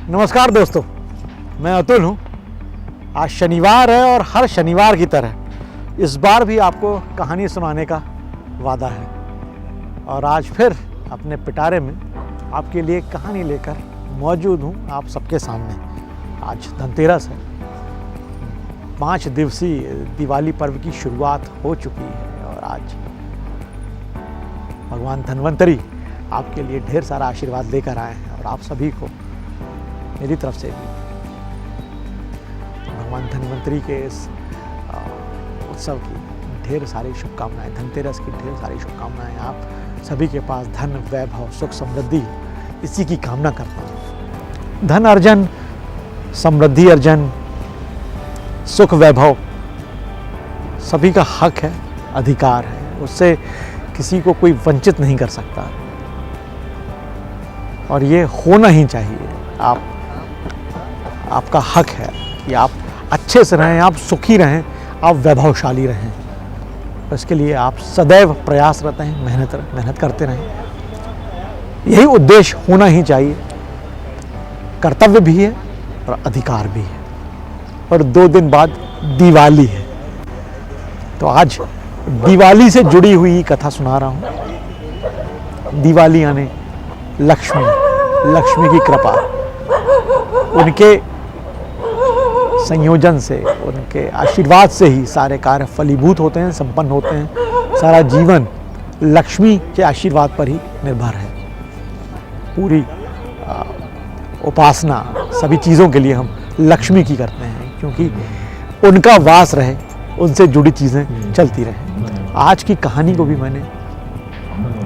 नमस्कार दोस्तों, मैं अतुल हूँ। आज शनिवार है और हर शनिवार की तरह इस बार भी आपको कहानी सुनाने का वादा है। और आज फिर अपने पिटारे में आपके लिए कहानी लेकर मौजूद हूँ आप सबके सामने। आज धनतेरस है। 5 दिवसीय दिवाली पर्व की शुरुआत हो चुकी है और आज भगवान धन्वंतरी आपके लिए ढेर सारा आशीर्वाद लेकर आए हैं। और आप सभी को मेरी तरफ से भी भगवान धन्वंतरी के इस उत्सव की ढेर सारी शुभकामनाएं, धनतेरस की ढेर सारी शुभकामनाएं। आप सभी के पास धन, वैभव, सुख, समृद्धि, इसी की कामना करता हूँ। धन अर्जन, समृद्धि अर्जन, सुख, वैभव सभी का हक है, अधिकार है। उससे किसी को कोई वंचित नहीं कर सकता और ये होना ही चाहिए। आपका हक है कि आप अच्छे से रहें, आप सुखी रहें, आप वैभवशाली रहें। इसके लिए आप सदैव प्रयासरत रहें, मेहनत करते रहें। यही उद्देश्य होना ही चाहिए। कर्तव्य भी है और अधिकार भी है। और 2 दिन बाद दिवाली है, तो आज दिवाली से जुड़ी हुई कथा सुना रहा हूँ। दिवाली यानी लक्ष्मी की कृपा, उनके संयोजन से, उनके आशीर्वाद से ही सारे कार्य फलीभूत होते हैं, संपन्न होते हैं। सारा जीवन लक्ष्मी के आशीर्वाद पर ही निर्भर है। पूरी उपासना सभी चीज़ों के लिए हम लक्ष्मी की करते हैं, क्योंकि उनका वास रहे, उनसे जुड़ी चीज़ें चलती रहें। आज की कहानी को भी मैंने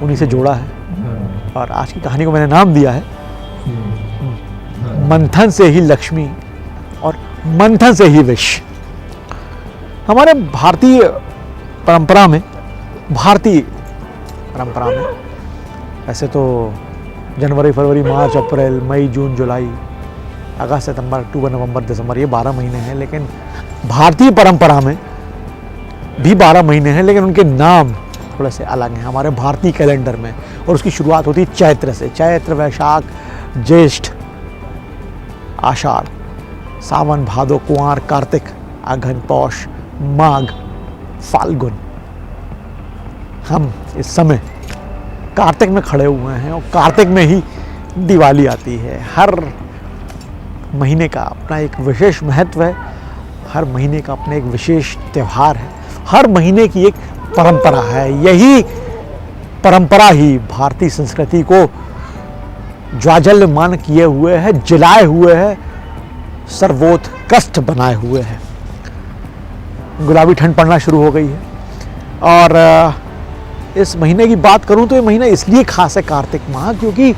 उन्हीं से जोड़ा है और आज की कहानी को मैंने नाम दिया है मंथन से ही लक्ष्मी और मंथन से ही विष। हमारे भारतीय परंपरा में ऐसे तो जनवरी, फरवरी, मार्च, अप्रैल, मई, जून, जुलाई, अगस्त, सितंबर, अक्टूबर, नवंबर, दिसंबर, ये 12 महीने हैं। लेकिन भारतीय परंपरा में भी 12 महीने हैं, लेकिन उनके नाम थोड़े से अलग हैं हमारे भारतीय कैलेंडर में। और उसकी शुरुआत होती है चैत्र से। चैत्र, वैशाख, ज्येष्ठ, आषाढ़, सावन, भादो, कुंवार, कार्तिक, अघन, पौष, माघ, फाल्गुन। हम इस समय कार्तिक में खड़े हुए हैं और कार्तिक में ही दिवाली आती है। हर महीने का अपना एक विशेष महत्व है, हर महीने का अपना एक विशेष त्यौहार है, हर महीने की एक परंपरा है। यही परंपरा ही भारतीय संस्कृति को ज्वाजल्यमान किए हुए है, जलाए हुए है, सर्वोत्कृष्ट बनाए हुए है। गुलाबी ठंड पड़ना शुरू हो गई है और इस महीने की बात करूं तो ये महीना इसलिए खास है, कार्तिक माह, क्योंकि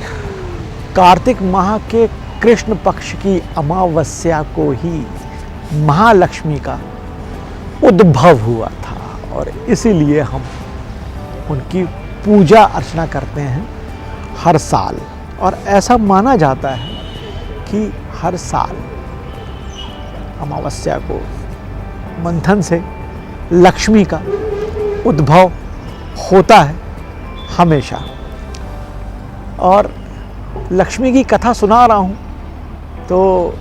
कार्तिक माह के कृष्ण पक्ष की अमावस्या को ही महालक्ष्मी का उद्भव हुआ था और इसीलिए हम उनकी पूजा अर्चना करते हैं हर साल। और ऐसा माना जाता है कि हर साल अमावस्या को मंथन से लक्ष्मी का उद्भव होता है हमेशा। और लक्ष्मी की कथा सुना रहा हूँ तो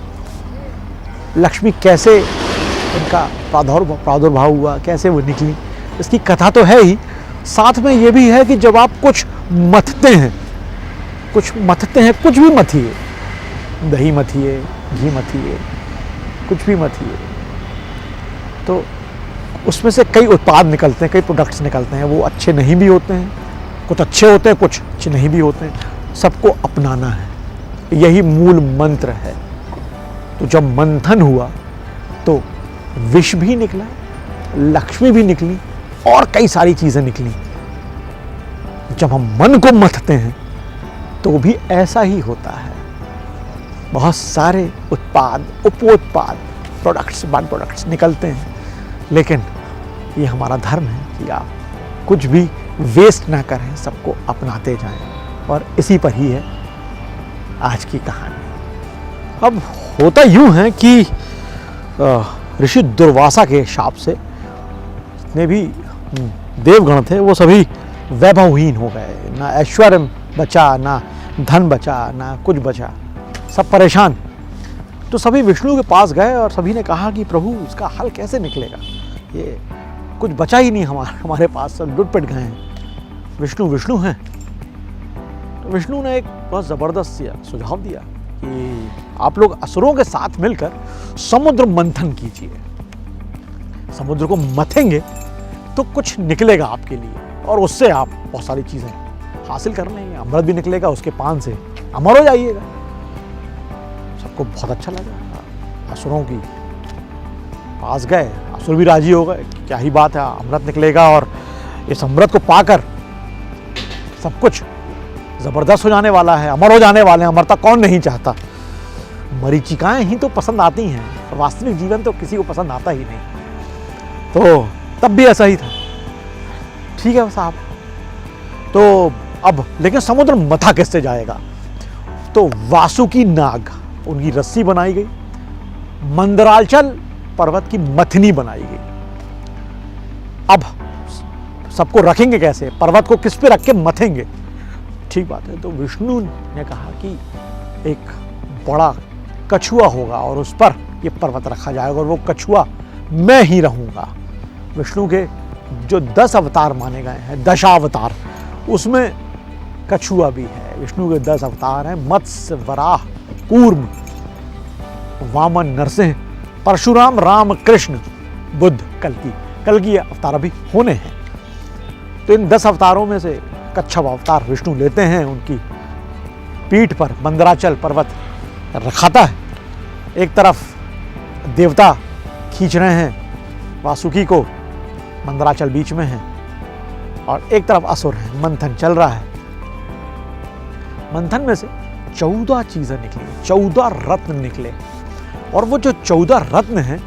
लक्ष्मी कैसे उनका प्रादुर्भाव हुआ, कैसे वो निकली, इसकी कथा तो है ही। साथ में ये भी है कि जब आप कुछ मथते हैं, कुछ भी मथिए, दही मथिए, घी मथिए, कुछ भी मथिए, तो उसमें से कई उत्पाद निकलते हैं, कई प्रोडक्ट्स निकलते हैं। वो अच्छे नहीं भी होते हैं, कुछ अच्छे होते हैं, कुछ अच्छे नहीं भी होते हैं। सबको अपनाना है, यही मूल मंत्र है। तो जब मंथन हुआ तो विष भी निकला, लक्ष्मी भी निकली और कई सारी चीज़ें निकली। जब हम मन को मथते हैं तो भी ऐसा ही होता है। बहुत सारे उत्पाद, उपोत्पाद, बाड प्रोडक्ट्स निकलते हैं। लेकिन ये हमारा धर्म है कि आप कुछ भी वेस्ट ना करें, सबको अपनाते जाएं। और इसी पर ही है आज की कहानी। अब होता यूं है कि ऋषि दुर्वासा के शाप से जितने भी देवगण थे वो सभी वैभवहीन हो गए। ना ऐश्वर्य बचा, ना धन बचा, ना कुछ बचा। सब परेशान तो सभी विष्णु के पास गए और सभी ने कहा कि प्रभु इसका हल कैसे निकलेगा, ये कुछ बचा ही नहीं हमारे पास, सब लुट पिट गए हैं, विष्णु विष्णु हैं। तो विष्णु ने एक बहुत ज़बरदस्त सुझाव दिया कि आप लोग असुरों के साथ मिलकर समुद्र मंथन कीजिए, समुद्र को मथेंगे तो कुछ निकलेगा आपके लिए और उससे आप बहुत सारी चीज़ें हासिल कर लेंगे, अमृत भी निकलेगा उसके पान से, अमर हो जाइएगा। सबको बहुत अच्छा लगा, असुरों की पास गए, असुर भी राजी हो गए, क्या ही बात है, अमृत निकलेगा और इस अमृत को पाकर सब कुछ ज़बरदस्त हो जाने वाला है, अमर हो जाने वाले हैं। अमरता कौन नहीं चाहता, मरीचिकाएं ही तो पसंद आती हैं, वास्तविक जीवन तो किसी को पसंद आता ही नहीं। तो तब भी ऐसा ही था, ठीक है साहब। तो अब लेकिन समुद्र मथा किससे जाएगा, तो वासुकी नाग, उनकी रस्सी बनाई गई, मंदराचल पर्वत की मथनी बनाई गई। अब सबको रखेंगे कैसे, पर्वत को किस पे रख के मथेंगे, ठीक बात है। तो विष्णु ने कहा कि एक बड़ा कछुआ होगा और उस पर ये पर्वत रखा जाएगा और वो कछुआ मैं ही रहूँगा। विष्णु के जो 10 अवतार माने गए हैं, दशावतार, उसमें कछुआ भी है। विष्णु के 10 अवतार हैं, मत्स्य, वराह, कूर्म, वामन, नरसिंह, परशुराम, राम, कृष्ण, बुद्ध, कल्कि अवतार अभी होने हैं। तो इन 10 अवतारों में से कच्छप अवतार विष्णु लेते हैं, उनकी पीठ पर मंदराचल पर्वत रखाता है। एक तरफ देवता खींच रहे हैं वासुकी को, मंदराचल बीच में है, और एक तरफ असुर है, मंथन चल रहा है। मंथन में से 14 चीजें निकली, 14 रत्न निकले, और वो जो 14 रत्न हैं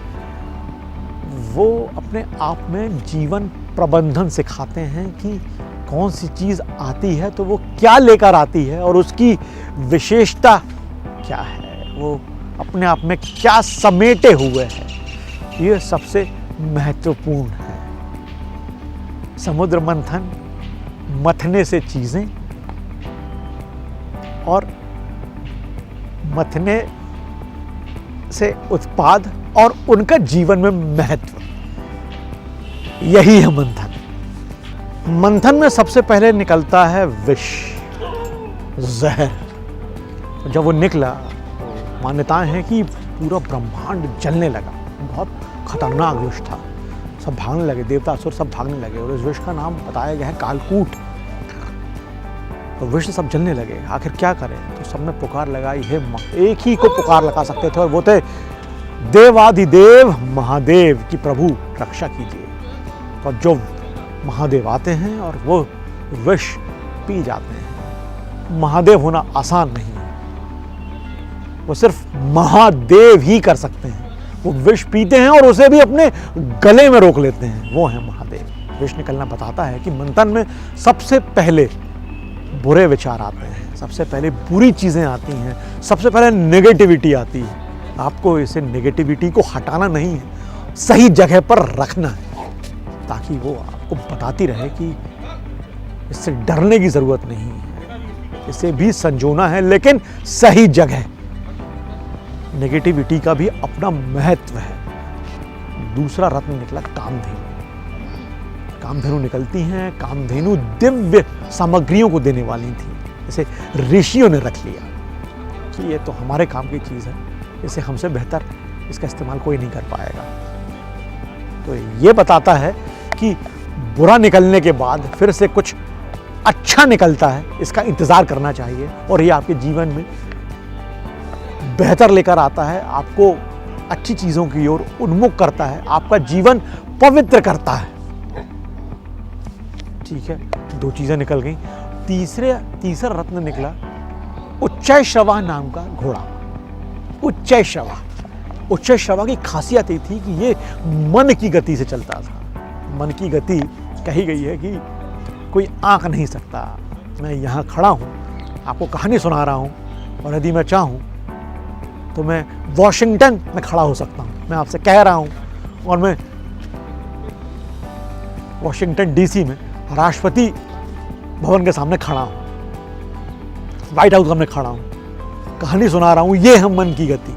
वो अपने आप में जीवन प्रबंधन सिखाते हैं कि कौन सी चीज आती है तो वो क्या लेकर आती है और उसकी विशेषता क्या है, वो अपने आप में क्या समेटे हुए है, ये सबसे महत्वपूर्ण है। समुद्र मंथन, मथने से चीजें और मथने से उत्पाद और उनका जीवन में महत्व, यही है मंथन। मंथन में सबसे पहले निकलता है विष, जहर। जब वो निकला तो मान्यताएं हैं कि पूरा ब्रह्मांड जलने लगा, बहुत खतरनाक विष था, सब भागने लगे, देवता असुर सब भागने लगे, और इस विष का नाम बताया गया है कालकूट। तो विष सब जलने लगे, आखिर क्या करें, तो सबने पुकार लगाई, हे मां। एक ही को पुकार लगा सकते थे और वो थे देवाधिदेव महादेव की प्रभु रक्षा कीजिए। और जो महादेव आते हैं और वो विष पी जाते हैं। महादेव होना आसान नहीं है, वो सिर्फ महादेव ही कर सकते हैं। वो विष पीते हैं और उसे भी अपने गले में रोक लेते हैं, वो है महादेव। विष निकलना बताता है कि मंथन में सबसे पहले बुरे विचार आते हैं, सबसे पहले बुरी चीजें आती हैं, सबसे पहले नेगेटिविटी आती है। आपको इसे नेगेटिविटी को हटाना नहीं है, सही जगह पर रखना है, ताकि वो आपको बताती रहे कि इससे डरने की जरूरत नहीं है, इसे भी संजोना है, लेकिन सही जगह। नेगेटिविटी का भी अपना महत्व है। दूसरा रत्न निकला कामधेनु। कामधेनु निकलती हैं, कामधेनु दिव्य सामग्रियों को देने वाली थी। इसे ऋषियों ने रख लिया कि ये तो हमारे काम की चीज़ है, इसे हमसे बेहतर इसका इस्तेमाल कोई नहीं कर पाएगा। तो ये बताता है कि बुरा निकलने के बाद फिर से कुछ अच्छा निकलता है, इसका इंतज़ार करना चाहिए, और ये आपके जीवन में बेहतर लेकर आता है, आपको अच्छी चीज़ों की ओर उन्मुख करता है, आपका जीवन पवित्र करता है। ठीक है, 2 चीज़ें निकल गई। तीसरा रत्न निकला उच्चैश्रवा नाम का घोड़ा। उच्चैश्रवा, उच्चैश्रवा की खासियत ये थी कि ये मन की गति से चलता था। मन की गति कही गई है कि कोई आंक नहीं सकता। मैं यहाँ खड़ा हूँ, आपको कहानी सुना रहा हूँ, और यदि मैं चाहूँ तो मैं वॉशिंगटन में खड़ा हो सकता हूँ, मैं आपसे कह रहा हूँ, और मैं वॉशिंगटन डीसी में राष्ट्रपति भवन के सामने खड़ा हूँ, व्हाइट हाउस के सामने खड़ा हूँ, कहानी सुना रहा हूँ। ये है मन की गति।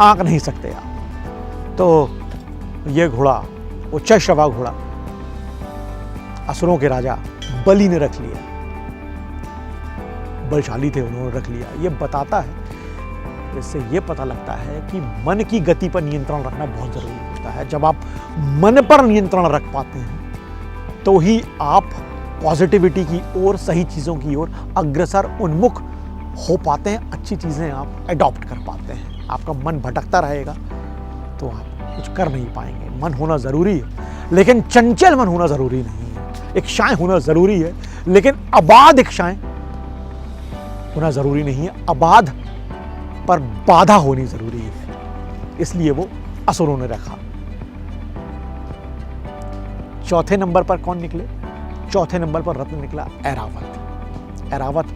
आंक नहीं सकते आप। तो ये घोड़ा, उच्चैःश्रवा घोड़ा, असुरों के राजा बलि ने रख लिया, बलशाली थे, उन्होंने रख लिया। ये बताता है, इससे ये पता लगता है कि मन की गति पर नियंत्रण रखना बहुत जरूरी होता है। जब आप मन पर नियंत्रण रख पाते हैं तो ही आप पॉजिटिविटी की ओर, सही चीज़ों की ओर अग्रसर उन्मुख हो पाते हैं, अच्छी चीज़ें आप अडॉप्ट कर पाते हैं। आपका मन भटकता रहेगा तो आप कुछ कर नहीं पाएंगे। मन होना ज़रूरी है, लेकिन चंचल मन होना ज़रूरी नहीं है। इच्छाएं होना ज़रूरी है, लेकिन अबाध इच्छाएं होना ज़रूरी नहीं है। अबाध पर बाधा होनी ज़रूरी है, इसलिए वो असुरों ने रखा। चौथे नंबर पर कौन निकले? चौथे नंबर पर रत्न निकला ऐरावत। ऐरावत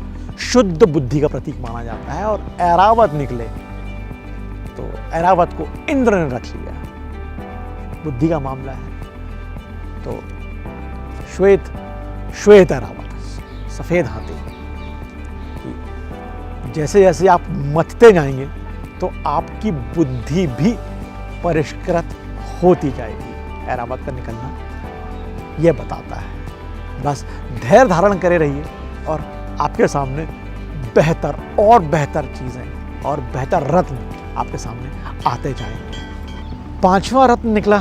शुद्ध बुद्धि का प्रतीक माना जाता है, और ऐरावत निकले तो ऐरावत को इंद्र ने रख लिया। बुद्धि का मामला है तो श्वेत ऐरावत, सफेद हाथी। जैसे जैसे आप मथते जाएंगे तो आपकी बुद्धि भी परिष्कृत होती जाएगी। ऐरावत का निकलना यह बताता है। बस धैर्य धारण करे रहिए और आपके सामने बेहतर और बेहतर चीज़ें और बेहतर रत्न आपके सामने आते जाएंगे। पांचवा रत्न निकला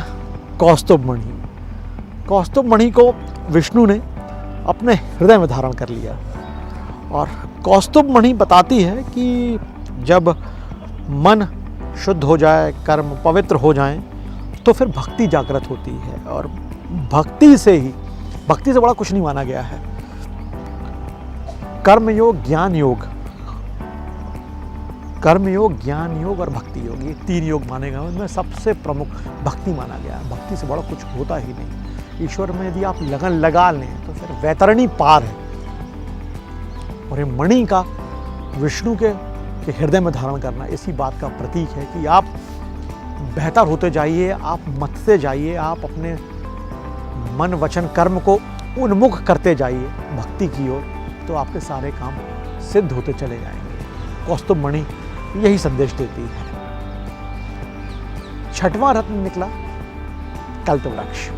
कौस्तुभ मणि। कौस्तुभ मणि को विष्णु ने अपने हृदय में धारण कर लिया, और कौस्तुभ मणि बताती है कि जब मन शुद्ध हो जाए, कर्म पवित्र हो जाए, तो फिर भक्ति जागृत होती है। और भक्ति से बड़ा कुछ नहीं माना गया है। कर्म योग, ज्ञान योग, कर्म योग, ज्ञान योग और भक्ति योग, ये 3 योग माने गए। उनमें सबसे प्रमुख भक्ति माना गया है। भक्ति से बड़ा कुछ होता ही नहीं। ईश्वर में यदि आप लगन लगा लें तो फिर वैतरणी पार है। और ये मणि का विष्णु के हृदय में धारण करना इसी बात का प्रतीक है कि आप बेहतर होते जाइए, आप मथते जाइए, आप अपने मन वचन कर्म को उन्मुख करते जाइए भक्ति की ओर, तो आपके सारे काम सिद्ध होते चले जाएंगे। कौस्तुभ मणि यही संदेश देती है। छठवां रत्न निकला कल्पवृक्ष।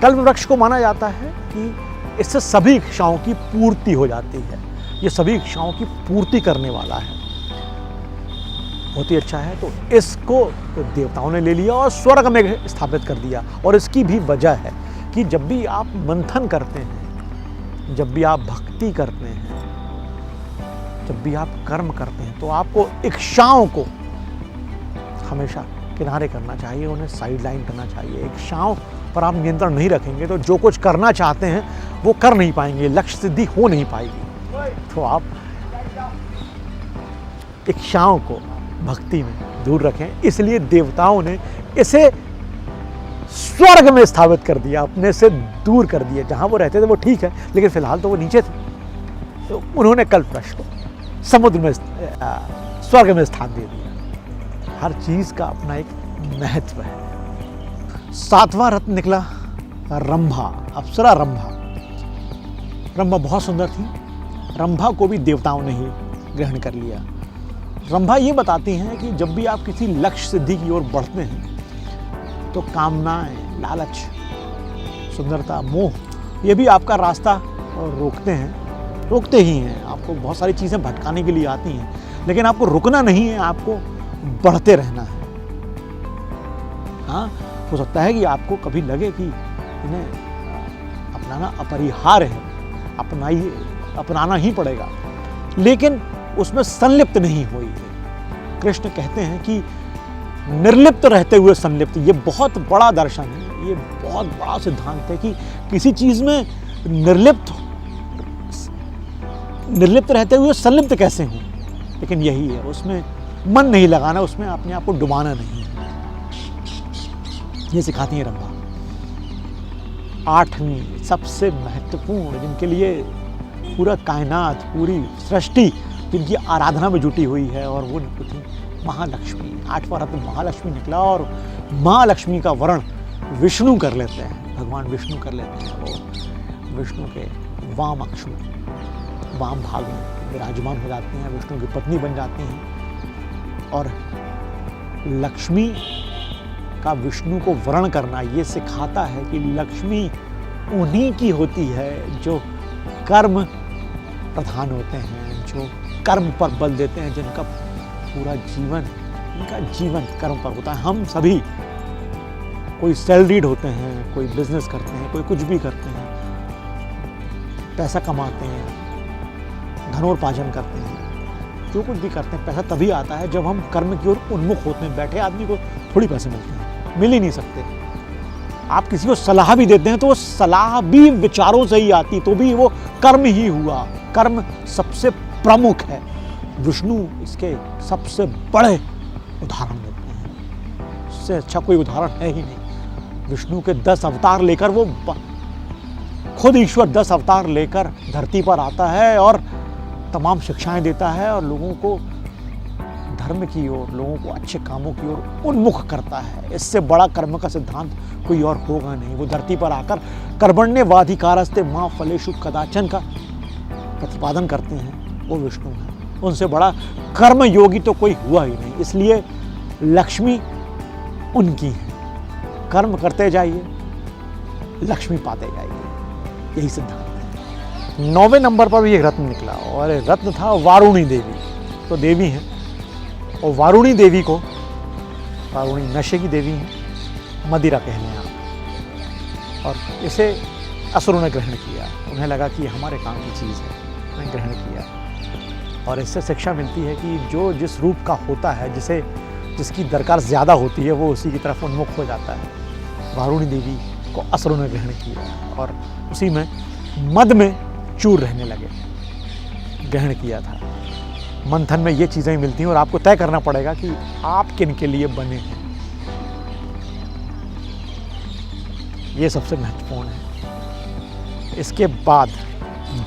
कल्पवृक्ष को माना जाता है कि इससे सभी इच्छाओं की पूर्ति हो जाती है। ये सभी इच्छाओं की पूर्ति करने वाला है। बहुत ही अच्छा है। तो इसको तो देवताओं ने ले लिया और स्वर्ग में स्थापित कर दिया। और इसकी भी वजह है कि जब भी आप मंथन करते हैं, जब भी आप भक्ति करते हैं, जब भी आप कर्म करते हैं, तो आपको इच्छाओं को हमेशा किनारे करना चाहिए, उन्हें साइड लाइन करना चाहिए। इच्छाओं पर आप नियंत्रण नहीं रखेंगे तो जो कुछ करना चाहते हैं वो कर नहीं पाएंगे, लक्ष्य सिद्धि हो नहीं पाएगी। तो आप इच्छाओं को भक्ति में दूर रखें। इसलिए देवताओं ने इसे स्वर्ग में स्थापित कर दिया, अपने से दूर कर दिया। जहां वो रहते थे वो ठीक है, लेकिन फिलहाल तो वो नीचे थे। तो उन्होंने कल्पवृक्ष को समुद्र में, स्वर्ग में स्थान दे दिया। हर चीज का अपना एक महत्व है। सातवां रत्न निकला रंभा, अप्सरा रंभा। रंभा बहुत सुंदर थी। रंभा को भी देवताओं ने ही ग्रहण कर लिया। रंभा ये बताती हैं कि जब भी आप किसी लक्ष्य सिद्धि की ओर बढ़ते हैं तो कामनाएं, लालच, सुंदरता, मोह, ये भी आपका रास्ता रोकते ही हैं। आपको बहुत सारी चीज़ें भटकाने के लिए आती हैं, लेकिन आपको रुकना नहीं है, आपको बढ़ते रहना है। हाँ, हो सकता है कि आपको कभी लगे कि इन्हें अपनाना अपरिहार्य है, अपनाना ही पड़ेगा, लेकिन उसमें संलिप्त नहीं हुई है। कृष्ण कहते हैं कि निर्लिप्त रहते हुए संलिप्त, ये बहुत बड़ा दर्शन है, ये बहुत बड़ा सिद्धांत है कि किसी चीज में निर्लिप्त रहते हुए संलिप्त कैसे हों। लेकिन यही है, उसमें मन नहीं लगाना, उसमें अपने आप को डुबाना नहीं है। ये सिखाती है रंभा। 8वीं सबसे महत्वपूर्ण, जिनके लिए पूरा कायनात, पूरी सृष्टि जिनकी आराधना में जुटी हुई है, और वो थी महालक्ष्मी। 8वां रत्न महालक्ष्मी निकला। और महालक्ष्मी का वर्ण विष्णु कर लेते हैं, भगवान विष्णु कर लेते हैं। वो विष्णु के वाम अक्ष में, वाम भाग में विराजमान हो जाती हैं, विष्णु की पत्नी बन जाती हैं। और लक्ष्मी का विष्णु को वर्ण करना ये सिखाता है कि लक्ष्मी उन्हीं की होती है जो कर्म प्रधान होते हैं, जो कर्म पर बल देते हैं, जिनका पूरा जीवन, इनका जीवन कर्म पर होता है। हम सभी कोई सैलरीड होते हैं, कोई बिजनेस करते हैं, कोई कुछ भी करते हैं, पैसा कमाते हैं, धनोपार्जन करते हैं, जो कुछ भी करते हैं पैसा तभी आता है जब हम कर्म की ओर उन्मुख होते हैं। बैठे आदमी को थोड़ी पैसे मिलते हैं, मिल ही नहीं सकते। आप किसी को सलाह भी देते हैं तो वो सलाह भी विचारों से ही आती, तो भी वो कर्म ही हुआ। कर्म सबसे प्रमुख है। विष्णु इसके सबसे बड़े उदाहरण देते हैं, उससे अच्छा कोई उदाहरण है ही नहीं। विष्णु के 10 अवतार लेकर वो खुद ईश्वर 10 अवतार लेकर धरती पर आता है और तमाम शिक्षाएं देता है और लोगों को धर्म की ओर, लोगों को अच्छे कामों की ओर उन्मुख करता है। इससे बड़ा कर्म का सिद्धांत कोई और होगा नहीं। वो धरती पर आकर कर्मण्येवाधिकारस्ते मा फलेषु कदाचन का प्रतिपादन करते हैं, वो विष्णु है। उनसे बड़ा कर्म योगी तो कोई हुआ ही नहीं। इसलिए लक्ष्मी उनकी है। कर्म करते जाइए, लक्ष्मी पाते जाइए, यही सिद्धांत है। 9वें नंबर पर भी एक रत्न निकला और रत्न था वारुणी देवी। तो देवी हैं और वारुणी देवी को, वारुणी नशे की देवी है, मदिरा कहने हैं आप। और इसे असुरों ने ग्रहण किया। उन्हें लगा कि हमारे काम की चीज़ है, उन्हें ग्रहण किया। और इससे शिक्षा मिलती है कि जो जिस रूप का होता है, जिसकी दरकार ज़्यादा होती है, वो उसी की तरफ उन्मुख हो जाता है। वारुणी देवी को असुरों ने ग्रहण किया और उसी में मद में चूर रहने लगे, ग्रहण किया था। मंथन में ये चीज़ें मिलती हैं और आपको तय करना पड़ेगा कि आप किन के लिए बने हैं। ये सबसे महत्वपूर्ण है। इसके बाद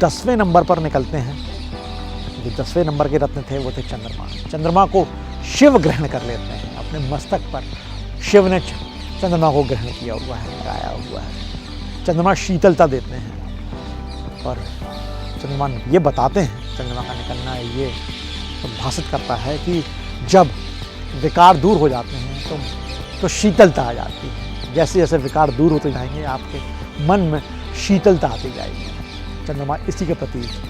10वें नंबर पर निकलते हैं। जो 10वें नंबर के रत्न थे वो थे चंद्रमा। चंद्रमा को शिव ग्रहण कर लेते हैं अपने मस्तक पर। शिव ने चंद्रमा को ग्रहण किया हुआ है, गाया हुआ है। चंद्रमा शीतलता देते हैं और चंद्रमा ये बताते हैं, चंद्रमा का निकलना ये भाषित करता है कि जब विकार दूर हो जाते हैं तो शीतलता आ जाती है। जैसे जैसे विकार दूर होते जाएंगे आपके मन में शीतलता आती जाएगी। चंद्रमा इसी के प्रतीक है।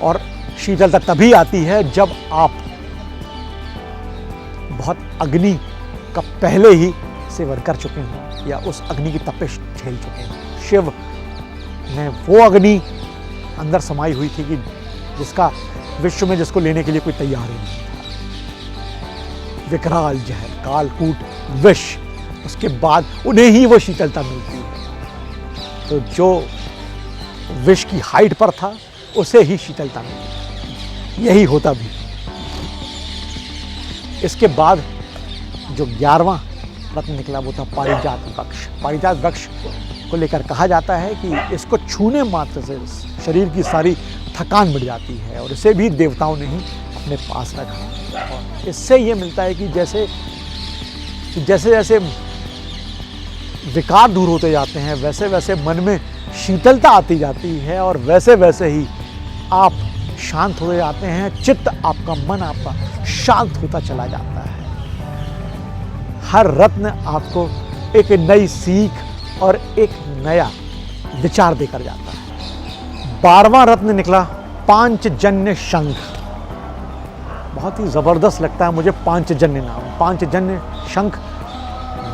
और शीतलता तभी आती है जब आप बहुत अग्नि का पहले ही सेवन कर चुके हों या उस अग्नि की तपिश झेल चुके हों। शिव ने वो अग्नि अंदर समाई हुई थी कि जिसका विश्व में जिसको लेने के लिए कोई तैयार ही नहीं था। विकराल जहर, कालकूट, विष, उसके बाद उन्हें ही वो शीतलता मिलती है। तो जो विष की हाइट पर था उसे ही शीतलता मिली। यही होता भी। इसके बाद जो 11वां रत्न निकला वो था पारिजात वृक्ष। पारिजात वृक्ष को लेकर कहा जाता है कि इसको छूने मात्र से शरीर की सारी थकान मिट जाती है और इसे भी देवताओं ने ही अपने पास रखा। और इससे ये मिलता है कि जैसे जैसे विकार दूर होते जाते हैं वैसे वैसे मन में शीतलता आती जाती है और वैसे वैसे ही आप शांत होते जाते हैं। चित्त आपका, मन आपका शांत होता चला जाता है। हर रत्न आपको एक नई सीख और एक नया विचार देकर जाता है। 12वां रत्न निकला पांचजन्य शंख। बहुत ही जबरदस्त लगता है मुझे पांचजन्य नाम। पांचजन्य शंख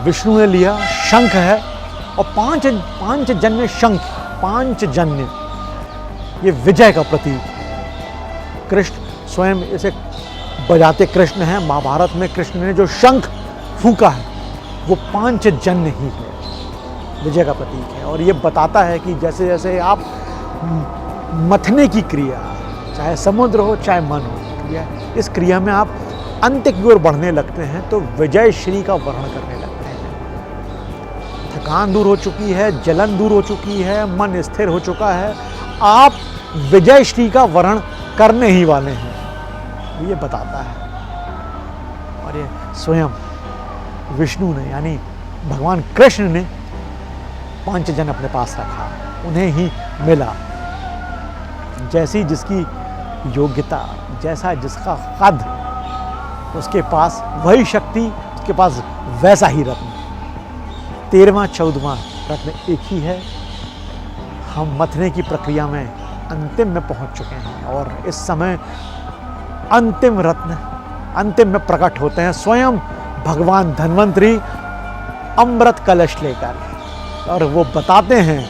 विष्णु ने लिया, शंख है और पांचजन्य शंख, पांचजन्य ये विजय का प्रतीक है। कृष्ण स्वयं इसे बजाते कृष्ण हैं। महाभारत में कृष्ण ने जो शंख फूंका है वो पांचजन्य ही है, विजय का प्रतीक है। और ये बताता है कि जैसे जैसे आप मथने की क्रिया, चाहे समुद्र हो चाहे मन हो, क्रिया, इस क्रिया में आप अंत की ओर बढ़ने लगते हैं तो विजय श्री का वर्णन करने लगते हैं। थकान दूर हो चुकी है, जलन दूर हो चुकी है, मन स्थिर हो चुका है, आप विजय श्री का वर्णन करने ही वाले हैं, ये बताता है। और ये स्वयं विष्णु ने यानी भगवान कृष्ण ने पांचजन अपने पास रखा, उन्हें ही मिला। जैसी जिसकी योग्यता, जैसा जिसका कद, उसके पास वही शक्ति, उसके पास वैसा ही रत्न। 13वां 14वां रत्न एक ही है। हम मथने की प्रक्रिया में अंतिम में पहुंच चुके हैं और इस समय अंतिम रत्न अंतिम में प्रकट होते हैं स्वयं भगवान धन्वंतरी अमृत कलश लेकर, और वो बताते हैं,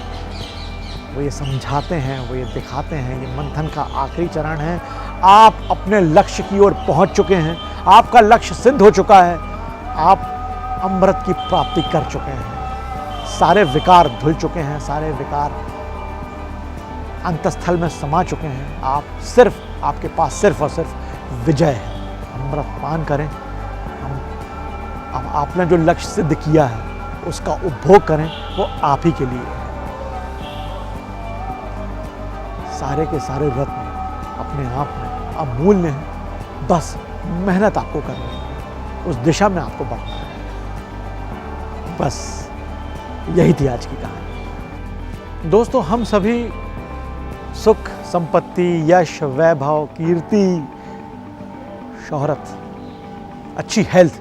वो ये समझाते हैं, वो ये दिखाते हैं। ये मंथन का आखिरी चरण है। आप अपने लक्ष्य की ओर पहुंच चुके हैं, आपका लक्ष्य सिद्ध हो चुका है, आप अमृत की प्राप्ति कर चुके हैं। सारे विकार धुल चुके हैं, सारे विकार अंतस्थल में समा चुके हैं। आपके पास सिर्फ और सिर्फ विजय है। अमृत पान करें। अब आपने जो लक्ष्य सिद्ध किया है उसका उपभोग करें, वो आप ही के लिए है। सारे के सारे रत्न अपने आप में अमूल्य हैं, बस मेहनत आपको करनी है, उस दिशा में आपको बढ़ना है। बस यही थी आज की कहानी। दोस्तों, हम सभी सुख, संपत्ति, यश, वैभव, कीर्ति, शोहरत, अच्छी हेल्थ,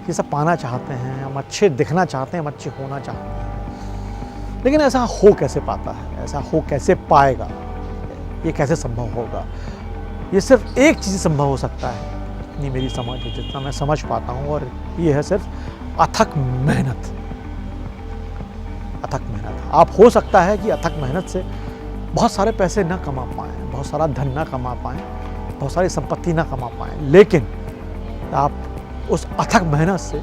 ये सब पाना चाहते हैं। हम अच्छे दिखना चाहते हैं, हम अच्छे होना चाहते हैं। लेकिन ऐसा हो कैसे पाता है? ऐसा हो कैसे पाएगा? ये कैसे संभव होगा? ये सिर्फ एक चीज़ संभव हो सकता है, इतनी मेरी समझ है, जितना मैं समझ पाता हूँ, और ये है सिर्फ अथक मेहनत। अथक मेहनत। आप हो सकता है कि अथक मेहनत से बहुत सारे पैसे ना कमा पाएँ, बहुत सारा धन ना कमा पाएँ, बहुत सारी संपत्ति ना कमा पाएँ, लेकिन आप उस अथक मेहनत से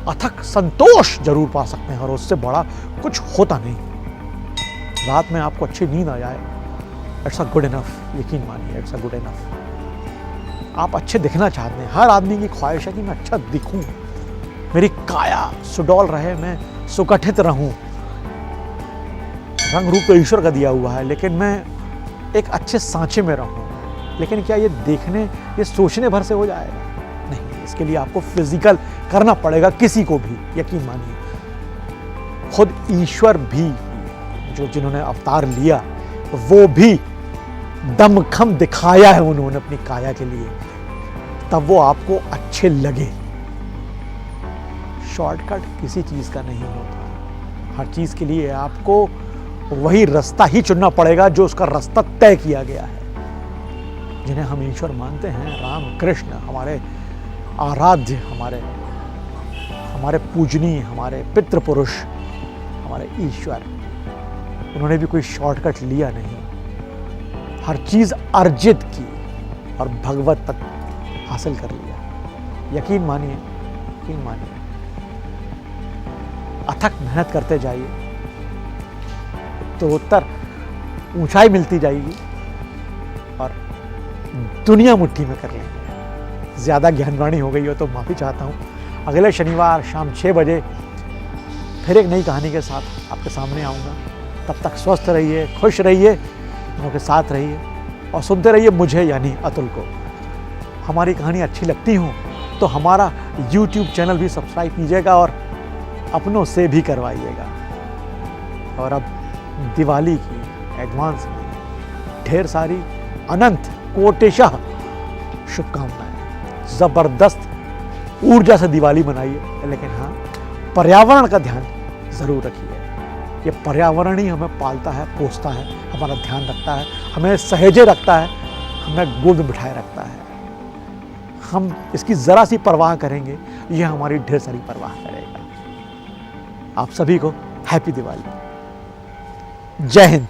अथक संतोष जरूर पा सकते हैं, और उससे बड़ा कुछ होता नहीं। रात में आपको अच्छी नींद आ जाए, इट्स अ गुड इनफ। यकीन मानिए, इट्स अ गुड इनफ। आप अच्छे दिखना चाहते हैं, हर आदमी की ख्वाहिश है कि मैं अच्छा दिखूं, मेरी काया सुडौल रहे, मैं सुगठित रहूं। रंग रूप तो ईश्वर का दिया हुआ है, लेकिन मैं एक अच्छे सांचे में रहूं। लेकिन क्या ये देखने, ये सोचने भर से हो जाएगा? नहीं, इसके लिए आपको फिजिकल करना पड़ेगा, किसी को भी। यकीन मानिए, खुद ईश्वर भी, जो जिन्होंने अवतार लिया, वो भी दमखम दिखाया है उन्होंने अपनी काया के लिए, तब वो आपको अच्छे लगे। शॉर्टकट किसी चीज का नहीं होता। हर चीज के लिए आपको वही रास्ता ही चुनना पड़ेगा जो उसका रास्ता तय किया गया है। जिन्हें हम ईश्वर मानते हैं, राम कृष्ण, हमारे आराध्य, हमारे पूजनीय, हमारे पितृ पुरुष, हमारे ईश्वर, उन्होंने भी कोई शॉर्टकट लिया नहीं। हर चीज अर्जित की और भगवत तक हासिल कर लिया। यकीन मानिए, यकीन मानिए, अथक मेहनत करते जाइए तो उत्तर ऊंचाई मिलती जाएगी, और दुनिया मुट्ठी में कर लेंगे। ज्यादा ज्ञानवाणी हो गई हो तो माफी चाहता हूँ। अगले शनिवार शाम 6 बजे फिर एक नई कहानी के साथ आपके सामने आऊँगा। तब तक स्वस्थ रहिए, खुश रहिए, उनके साथ रहिए, और सुनते रहिए मुझे, यानी अतुल को। हमारी कहानी अच्छी लगती हो तो हमारा YouTube चैनल भी सब्सक्राइब कीजिएगा और अपनों से भी करवाइएगा। और अब दिवाली की एडवांस में ढेर सारी अनंत कोटिशः शुभकामनाएं। ज़बरदस्त ऊर्जा से दिवाली मनाइए, लेकिन हाँ, पर्यावरण का ध्यान ज़रूर रखिए। ये पर्यावरण ही हमें पालता है, पोसता है, हमारा ध्यान रखता है, हमें सहेजे रखता है, हमें गोद में बिठाए रखता है। हम इसकी ज़रा सी परवाह करेंगे, ये हमारी ढेर सारी परवाह करेगा। आप सभी को हैप्पी दिवाली। जय हिंद।